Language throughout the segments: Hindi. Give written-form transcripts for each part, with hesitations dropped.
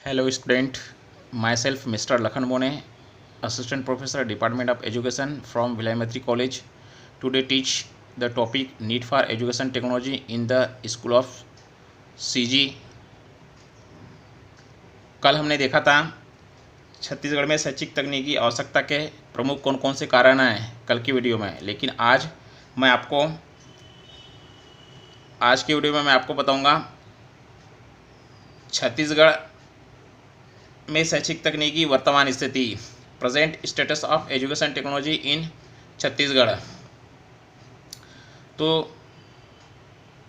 Hello student, myself Mr. Lakhan Mone, Assistant Professor, Department of Education from Vilaymatri College. Today teach the topic Need for Education Technology in the School of CG. कल हमने देखा था छत्तीसगढ़ में शैक्षिक तकनीक की आवश्यकता के प्रमुख कौन कौन से कारण हैं कल की वीडियो में, लेकिन आज की वीडियो में मैं आपको बताऊंगा छत्तीसगढ़ में शैक्षिक तकनीकी वर्तमान स्थिति, present status of education technology in Chhattisgarh. तो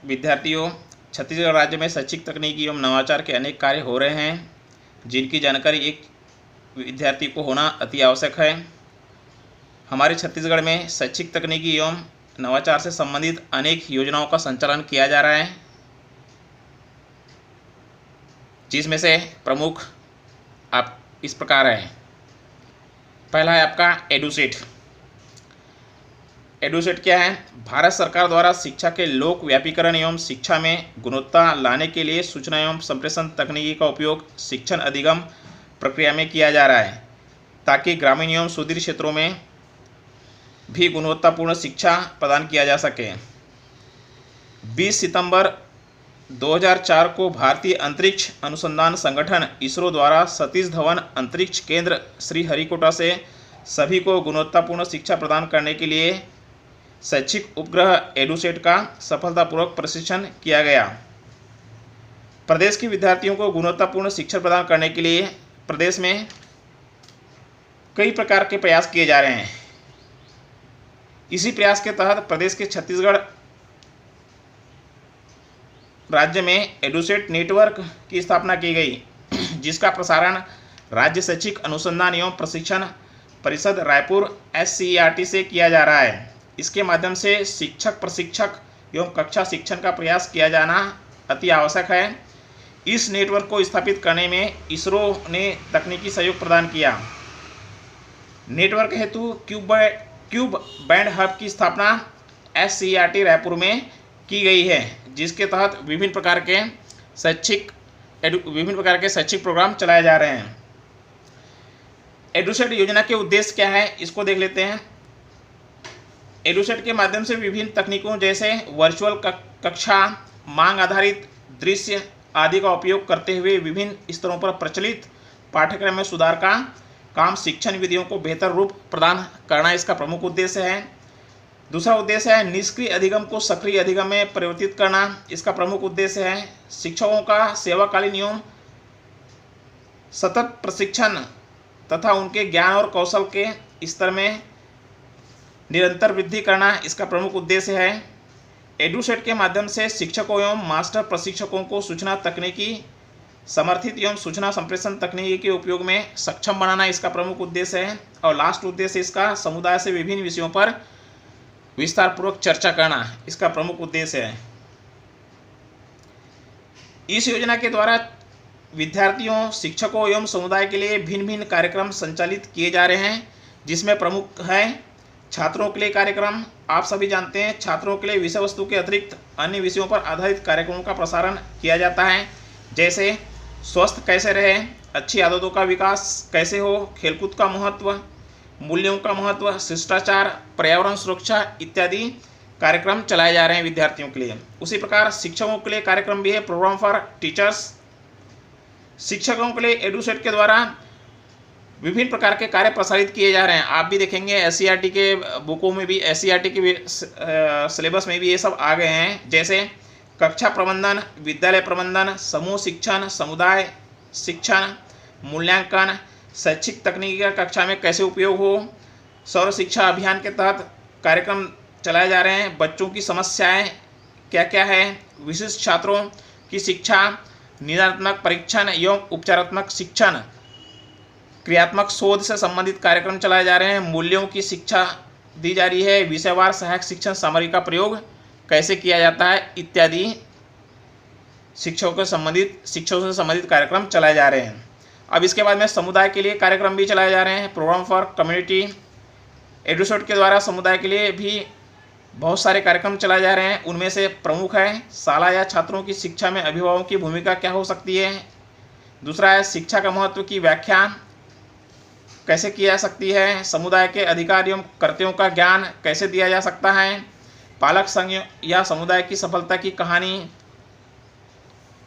विद्यार्थियों, छत्तीसगढ़ राज्य में शैक्षिक तकनीकी एवं नवाचार के अनेक कार्य हो रहे हैं, जिनकी जानकारी एक विद्यार्थी को होना अति आवश्यक है। हमारे छत्तीसगढ़ में शैक्षिक तकनीकी एवं नवाचार से संबंधित अनेक योजनाओं का संचालन किया जा रहा है, जिसमें से प्रमुख आप इस प्रकार है। पहला है आपका एडुसेट। एडुसेट क्या है? भारत सरकार द्वारा शिक्षा के लोक व्यापीकरण एवं शिक्षा में गुणवत्ता लाने के लिए सूचना एवं संप्रेषण तकनीकी का उपयोग शिक्षण अधिगम प्रक्रिया में किया जा रहा है, ताकि ग्रामीण एवं सुदूर क्षेत्रों में भी गुणवत्तापूर्ण शिक्षा प्रदान किया जा सके। 20 सितंबर 2004 को भारतीय अंतरिक्ष अनुसंधान संगठन इसरो द्वारा सतीश धवन अंतरिक्ष केंद्र श्रीहरिकोटा से सभी को गुणवत्तापूर्ण शिक्षा प्रदान करने के लिए शैक्षिक उपग्रह एडुसेट का सफलतापूर्वक प्रशिक्षण किया गया। प्रदेश के विद्यार्थियों को गुणवत्तापूर्ण शिक्षा प्रदान करने के लिए प्रदेश में कई प्रकार के प्रयास किए जा रहे हैं। इसी प्रयास के तहत प्रदेश के छत्तीसगढ़ राज्य में एडुसेट नेटवर्क की स्थापना की गई, जिसका प्रसारण राज्य शैक्षिक अनुसंधान एवं प्रशिक्षण परिषद रायपुर SCERT से किया जा रहा है। इसके माध्यम से शिक्षक प्रशिक्षक एवं कक्षा शिक्षण का प्रयास किया जाना अति आवश्यक है। इस नेटवर्क को स्थापित करने में इसरो ने तकनीकी सहयोग प्रदान किया। नेटवर्क हेतु क्यूब बैंड हब की स्थापना SCERT रायपुर में की गई है, जिसके तहत विभिन्न प्रकार के शैक्षिक प्रोग्राम चलाए जा रहे हैं। एडुसेट योजना के उद्देश्य क्या है, इसको देख लेते हैं। एडुसेट के माध्यम से विभिन्न तकनीकों जैसे वर्चुअल कक्षा, मांग आधारित दृश्य आदि का उपयोग करते हुए विभिन्न स्तरों पर प्रचलित पाठ्यक्रम में सुधार का काम शिक्षण विधियों को बेहतर रूप प्रदान करना इसका प्रमुख उद्देश्य है। दूसरा उद्देश्य है निष्क्रिय अधिगम को सक्रिय अधिगम में परिवर्तित करना, इसका प्रमुख उद्देश्य है। शिक्षकों का सेवाकालीन एवं सतत प्रशिक्षण तथा उनके ज्ञान और कौशल के स्तर में निरंतर वृद्धि करना, इसका प्रमुख उद्देश्य है। एडुसेट के माध्यम से शिक्षकों एवं मास्टर प्रशिक्षकों को सूचना तकनीकी समर्थित एवं सूचना संप्रेषण तकनीकी के उपयोग में सक्षम बनाना, इसका प्रमुख उद्देश्य है। और लास्ट उद्देश्य इसका समुदाय से विभिन्न विषयों पर विस्तार पूर्वक चर्चा करना, इसका प्रमुख उद्देश्य है। इस योजना के द्वारा विद्यार्थियों, शिक्षकों एवं समुदाय के लिए भिन्न भिन्न कार्यक्रम संचालित किए जा रहे हैं, जिसमें प्रमुख है छात्रों के लिए कार्यक्रम। आप सभी जानते हैं छात्रों के लिए विषय वस्तु के अतिरिक्त अन्य विषयों पर आधारित कार्यक्रमों का प्रसारण किया जाता है, जैसे स्वस्थ कैसे रहें, अच्छी आदतों का विकास कैसे हो, खेलकूद का महत्व, मूल्यों का महत्व, शिष्टाचार, पर्यावरण सुरक्षा इत्यादि कार्यक्रम चलाए जा रहे हैं विद्यार्थियों के लिए। उसी प्रकार शिक्षकों के लिए कार्यक्रम भी है, प्रोग्राम फॉर टीचर्स। शिक्षकों के लिए एडुसेट के द्वारा विभिन्न प्रकार के कार्य प्रसारित किए जा रहे हैं। आप भी देखेंगे SCERT के बुकों में भी, SCERT के सिलेबस में भी ये सब आ गए हैं, जैसे कक्षा प्रबंधन, विद्यालय प्रबंधन, समूह शिक्षण, समुदाय शिक्षण, मूल्यांकन, शैक्षिक तकनीकी का कक्षा में कैसे उपयोग हो, सर्व शिक्षा अभियान के तहत कार्यक्रम चलाए जा रहे हैं। बच्चों की समस्याएं क्या क्या है, विशिष्ट छात्रों की शिक्षा, निदानात्मक परीक्षण एवं उपचारात्मक शिक्षण, क्रियात्मक शोध से संबंधित कार्यक्रम चलाए जा रहे हैं। मूल्यों की शिक्षा दी जा रही है, विषयवार सहायक शिक्षण सामग्री का प्रयोग कैसे किया जाता है इत्यादि शिक्षकों से संबंधित कार्यक्रम चलाए जा रहे हैं। अब इसके बाद में समुदाय के लिए कार्यक्रम भी चलाए जा रहे हैं, प्रोग्राम फॉर कम्युनिटी। एडुसेट के द्वारा समुदाय के लिए भी बहुत सारे कार्यक्रम चलाए जा रहे हैं। उनमें से प्रमुख है शाला या छात्रों की शिक्षा में अभिभावकों की भूमिका क्या हो सकती है, दूसरा है शिक्षा का महत्व की व्याख्या कैसे की जा सकती है, समुदाय के अधिकार एवं कर्तव्यों का ज्ञान कैसे दिया जा सकता है, पालक संघ या समुदाय की सफलता की कहानी,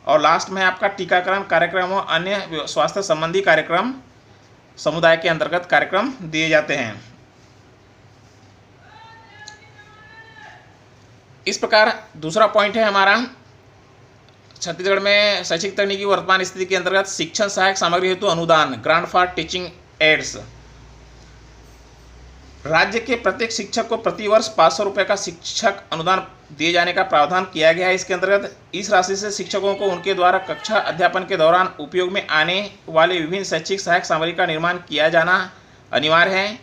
और लास्ट में आपका टीकाकरण कार्यक्रम और अन्य स्वास्थ्य संबंधी कार्यक्रम समुदाय के अंतर्गत कार्यक्रम दिए जाते हैं। इस प्रकार दूसरा पॉइंट है हमारा छत्तीसगढ़ में शैक्षिक तकनीकी वर्तमान स्थिति के अंतर्गत शिक्षण सहायक सामग्री हेतु अनुदान, ग्रांट फॉर टीचिंग एड्स। राज्य के प्रत्येक शिक्षक को प्रतिवर्ष 500 रुपये का शिक्षक अनुदान दिए जाने का प्रावधान किया गया है। इसके अंतर्गत इस राशि से शिक्षकों को उनके द्वारा कक्षा अध्यापन के दौरान उपयोग में आने वाले विभिन्न शैक्षिक सहायक सामग्री का निर्माण किया जाना अनिवार्य है,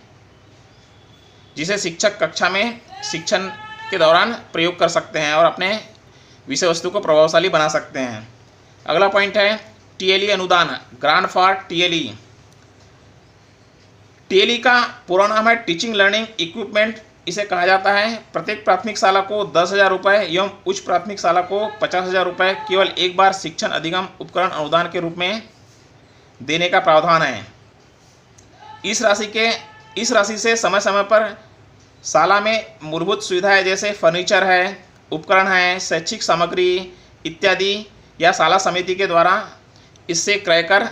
जिसे शिक्षक कक्षा में शिक्षण के दौरान प्रयोग कर सकते हैं और अपने विषय वस्तु को प्रभावशाली बना सकते हैं। अगला पॉइंट है टीएलई अनुदान, ग्रांट फॉर टीएलई। टीएलई का पूरा नाम है टीचिंग लर्निंग इक्विपमेंट इसे कहा जाता है। प्रत्येक प्राथमिक शाला को 10,000 रुपये एवं उच्च प्राथमिक शाला को 50,000 रुपये केवल एक बार शिक्षण अधिगम उपकरण अनुदान के रूप में देने का प्रावधान है। इस राशि से समय समय पर शाला में मूलभूत सुविधाएं जैसे फर्नीचर है, उपकरण है, शैक्षिक सामग्री इत्यादि या शाला समिति के द्वारा इससे क्रय कर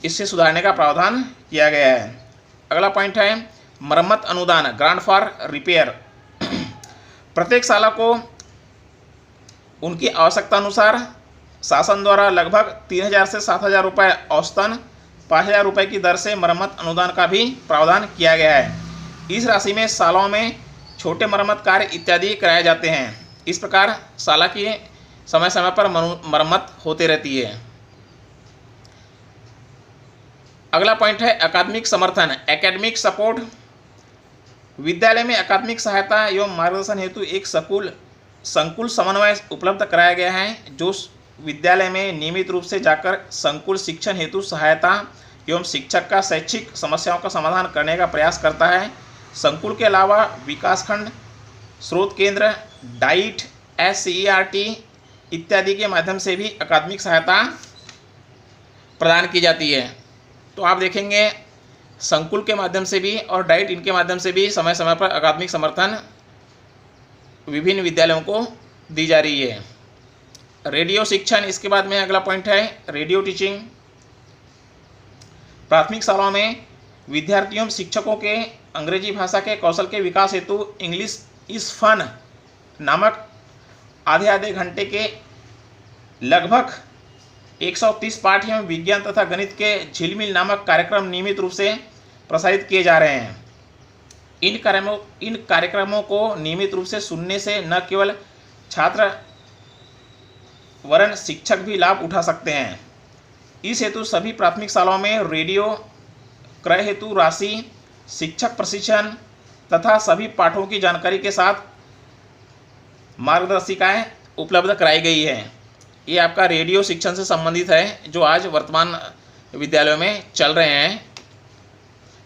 इससे सुधारने का प्रावधान किया गया है। अगला पॉइंट है मरम्मत अनुदान, ग्रांट फॉर रिपेयर। प्रत्येक शाला को उनकी आवश्यकता अनुसार शासन द्वारा लगभग 3,000 से 7,000 रुपये औसतन 5,000 रुपये की दर से मरम्मत अनुदान का भी प्रावधान किया गया है। इस राशि में शालाओं में छोटे मरम्मत कार्य इत्यादि कराए जाते हैं। इस प्रकार शाला की समय समय पर मरम्मत होते रहती है। अगला पॉइंट है अकादमिक समर्थन, एकेडमिक सपोर्ट। विद्यालय में अकादमिक सहायता एवं मार्गदर्शन हेतु एक संकुल समन्वय उपलब्ध कराया गया है, जो विद्यालय में नियमित रूप से जाकर संकुल शिक्षण हेतु सहायता एवं शिक्षक का शैक्षिक समस्याओं का समाधान करने का प्रयास करता है। संकुल के अलावा विकासखंड, स्रोत केंद्र, डाइट, SCERT इत्यादि के माध्यम से भी अकादमिक सहायता प्रदान की जाती है। तो आप देखेंगे संकुल के माध्यम से भी और डाइट इनके माध्यम से भी समय समय पर अकादमिक समर्थन विभिन्न विद्यालयों को दी जा रही है। रेडियो शिक्षण, इसके बाद में अगला पॉइंट है रेडियो टीचिंग। प्राथमिक शालाओं में विद्यार्थियों शिक्षकों के अंग्रेजी भाषा के कौशल के विकास हेतु इंग्लिश इज फन नामक आधे घंटे के लगभग 130 पाठ एवं विज्ञान तथा गणित के झिलमिल नामक कार्यक्रम नियमित रूप से प्रसारित किए जा रहे हैं। इन कार्यक्रमों को नियमित रूप से सुनने से न केवल छात्र वरन शिक्षक भी लाभ उठा सकते हैं। इस हेतु सभी प्राथमिक शालाओं में रेडियो क्रय हेतु राशि, शिक्षक प्रशिक्षण तथा सभी पाठों की जानकारी के साथ मार्गदर्शिकाएं उपलब्ध कराई गई है। ये आपका रेडियो शिक्षण से संबंधित है जो आज वर्तमान विद्यालयों में चल रहे हैं।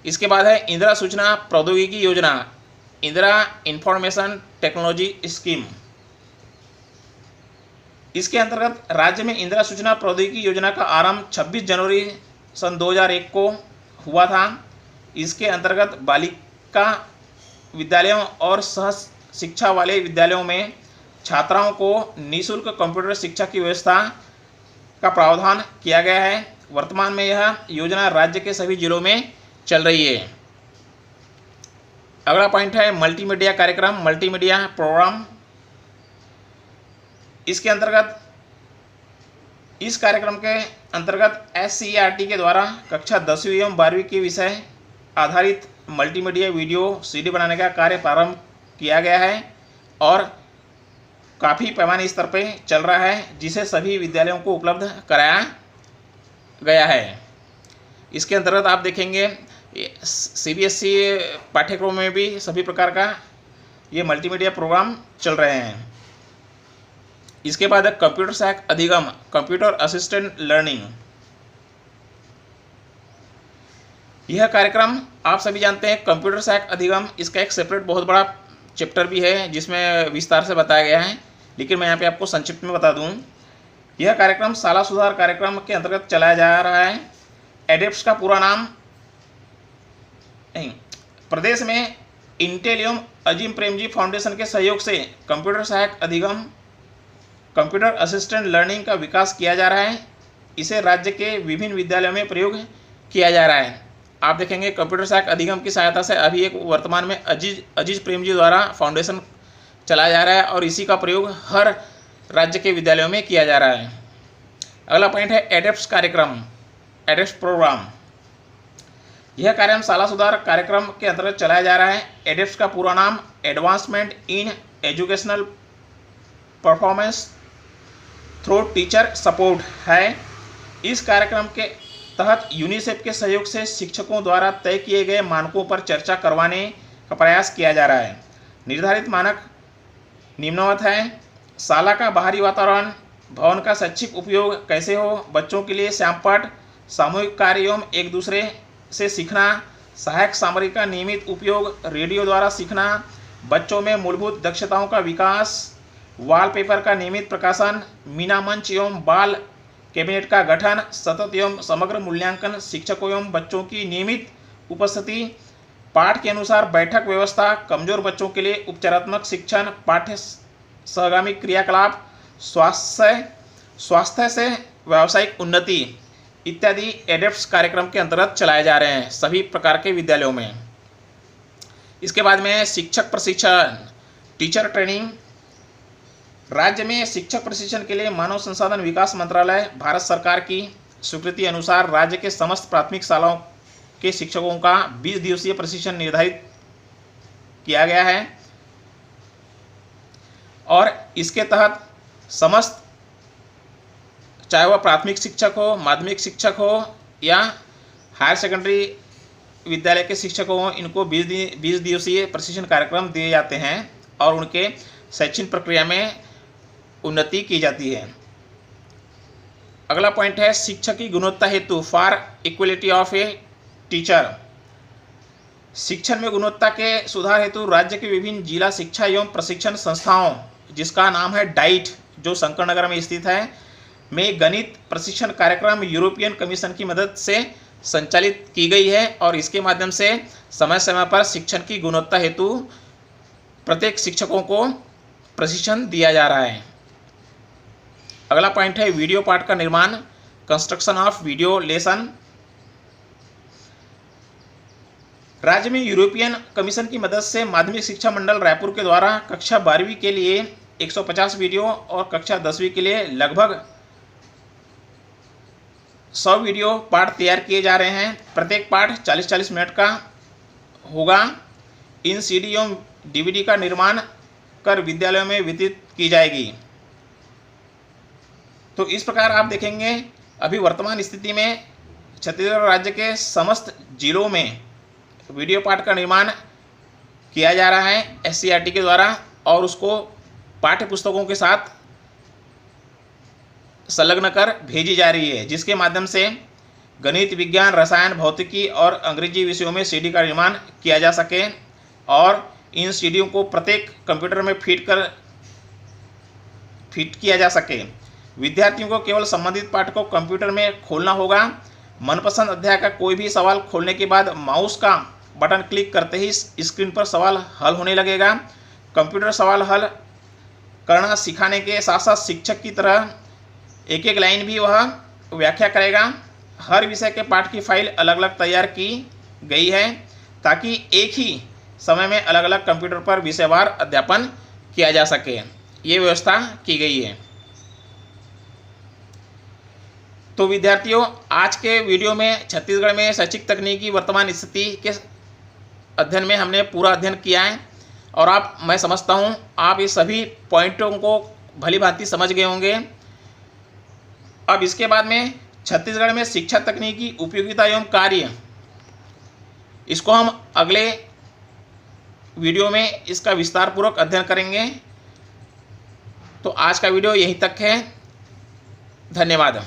इसके बाद है इंदिरा सूचना प्रौद्योगिकी योजना, इंदिरा इंफॉर्मेशन टेक्नोलॉजी स्कीम। इसके अंतर्गत राज्य में इंदिरा सूचना प्रौद्योगिकी योजना का आरंभ 26 जनवरी सन 2001 को हुआ था। इसके अंतर्गत बालिका विद्यालयों और सह शिक्षा वाले विद्यालयों में छात्राओं को निःशुल्क कंप्यूटर शिक्षा की व्यवस्था का प्रावधान किया गया है। वर्तमान में यह योजना राज्य के सभी जिलों में चल रही है। अगला पॉइंट है मल्टीमीडिया कार्यक्रम, मल्टीमीडिया प्रोग्राम। इसके अंतर्गत इस कार्यक्रम के अंतर्गत SCERT के द्वारा कक्षा 10वीं एवं 12वीं के विषय आधारित मल्टीमीडिया वीडियो CD बनाने का कार्य प्रारंभ किया गया है और काफ़ी पैमाने स्तर पर चल रहा है, जिसे सभी विद्यालयों को उपलब्ध कराया गया है। इसके अंतर्गत आप देखेंगे CBSE पाठ्यक्रम में भी सभी प्रकार का ये मल्टीमीडिया प्रोग्राम चल रहे हैं। इसके बाद कंप्यूटर सहायक अधिगम, कंप्यूटर असिस्टेंट लर्निंग। यह कार्यक्रम आप सभी जानते हैं कंप्यूटर सहायक अधिगम, इसका एक सेपरेट बहुत बड़ा चैप्टर भी है जिसमें विस्तार से बताया गया है, लेकिन मैं यहाँ पे आपको संक्षिप्त में बता दूँ। यह कार्यक्रम शाला सुधार कार्यक्रम के अंतर्गत चलाया जा रहा है। एडेप्स का पूरा नाम प्रदेश में इंटेल एवं अजीम प्रेमजी फाउंडेशन के सहयोग से कंप्यूटर सहायक अधिगम कंप्यूटर असिस्टेंट लर्निंग का विकास किया जा रहा है। इसे राज्य के विभिन्न विद्यालयों में प्रयोग किया जा रहा है। आप देखेंगे कंप्यूटर सहायक अधिगम की सहायता से अभी एक वर्तमान में अजीज प्रेमजी द्वारा फाउंडेशन चलाया जा रहा है और इसी का प्रयोग हर राज्य के विद्यालयों में किया जा रहा है। अगला पॉइंट है एडेप्स कार्यक्रम, एडेप्स प्रोग्राम। यह कार्यक्रम शाला सुधार कार्यक्रम के अंतर्गत चलाया जा रहा है। एडेप्स का पूरा नाम advancement in educational performance through teacher support है। इस कार्यक्रम के तहत यूनिसेफ के सहयोग से शिक्षकों द्वारा तय किए गए मानकों पर चर्चा करवाने का प्रयास किया जा रहा है। निर्धारित मानक निम्नवत हैं। शाला का बाहरी वातावरण, भवन का शैक्षिक उपयोग कैसे हो, बच्चों के लिए श्यामपाठ, सामूहिक कार्य एवं एक दूसरे से सीखना, सहायक सामग्री का नियमित उपयोग, रेडियो द्वारा सीखना, बच्चों में मूलभूत दक्षताओं का विकास, वॉलपेपर का नियमित प्रकाशन, मीना मंच एवं बाल कैबिनेट का गठन, सतत एवं समग्र मूल्यांकन, शिक्षकों एवं बच्चों की नियमित उपस्थिति, पाठ के अनुसार बैठक व्यवस्था, कमजोर बच्चों के लिए उपचारात्मक शिक्षण, पाठ्य सहगामी क्रियाकलाप, स्वास्थ्य से व्यावसायिक उन्नति इत्यादि एडेप्स कार्यक्रम के अंतर्गत चलाए जा रहे हैं सभी प्रकार के विद्यालयों में। इसके बाद में शिक्षक प्रशिक्षण, टीचर ट्रेनिंग। राज्य में शिक्षक प्रशिक्षण के लिए मानव संसाधन विकास मंत्रालय भारत सरकार की स्वीकृति अनुसार राज्य के समस्त प्राथमिक शालाओं के शिक्षकों का 20 दिवसीय प्रशिक्षण निर्धारित किया गया है और इसके तहत समस्त, चाहे वह प्राथमिक शिक्षक हो, माध्यमिक शिक्षक हो या हायर सेकेंडरी विद्यालय के शिक्षक हो, इनको 20 दिवसीय प्रशिक्षण कार्यक्रम दिए जाते हैं और उनके शैक्षणिक प्रक्रिया में उन्नति की जाती है। अगला पॉइंट है शिक्षक की गुणवत्ता हेतु for equality of a teacher. शिक्षण में गुणवत्ता के सुधार हेतु राज्य के विभिन्न जिला शिक्षा एवं प्रशिक्षण संस्थाओं, जिसका नाम है डाइट, जो शंकर नगर में स्थित है, में गणित प्रशिक्षण कार्यक्रम यूरोपियन कमीशन की मदद से संचालित की गई है और इसके माध्यम से समय समय पर शिक्षण की गुणवत्ता हेतु प्रत्येक शिक्षकों को प्रशिक्षण दिया जा रहा है। अगला पॉइंट है वीडियो पाठ का निर्माण, कंस्ट्रक्शन ऑफ वीडियो लेसन। राज्य में यूरोपियन कमीशन की मदद से माध्यमिक शिक्षा मंडल रायपुर के द्वारा कक्षा 12वीं के लिए 150 वीडियो और कक्षा 10वीं के लिए लगभग 100 वीडियो पाठ तैयार किए जा रहे हैं। प्रत्येक पाठ 40-40 मिनट का होगा। इन सीडी एवं डीवीडी का निर्माण कर विद्यालयों में वितरित की जाएगी। तो इस प्रकार आप देखेंगे अभी वर्तमान स्थिति में छत्तीसगढ़ राज्य के समस्त जिलों में वीडियो पाठ का निर्माण किया जा रहा है SCERT के द्वारा और उसको पाठ्य पुस्तकों के साथ संलग्न कर भेजी जा रही है, जिसके माध्यम से गणित, विज्ञान, रसायन, भौतिकी और अंग्रेजी विषयों में सीडी का निर्माण किया जा सके और इन सीडियों को प्रत्येक कंप्यूटर में फिट किया जा सके। विद्यार्थियों को केवल संबंधित पाठ को कंप्यूटर में खोलना होगा। मनपसंद अध्याय का कोई भी सवाल खोलने के बाद माउस का बटन क्लिक करते ही स्क्रीन पर सवाल हल होने लगेगा। कंप्यूटर सवाल हल करना सिखाने के साथ साथ शिक्षक की तरह एक एक लाइन भी वह व्याख्या करेगा। हर विषय के पाठ की फाइल अलग अलग तैयार की गई है ताकि एक ही समय में अलग अलग कंप्यूटर पर विषयवार अध्यापन किया जा सके। ये व्यवस्था की गई है। तो विद्यार्थियों, आज के वीडियो में छत्तीसगढ़ में शैक्षिक तकनीकी वर्तमान स्थिति के अध्ययन में हमने पूरा अध्ययन किया है और मैं समझता हूँ आप ये सभी पॉइंटों को भली भांति समझ गए होंगे। अब इसके बाद में छत्तीसगढ़ में शिक्षा तकनीकी उपयोगिता एवं कार्य, इसको हम अगले वीडियो में इसका विस्तार पूर्वक अध्ययन करेंगे। तो आज का वीडियो यहीं तक है। धन्यवाद।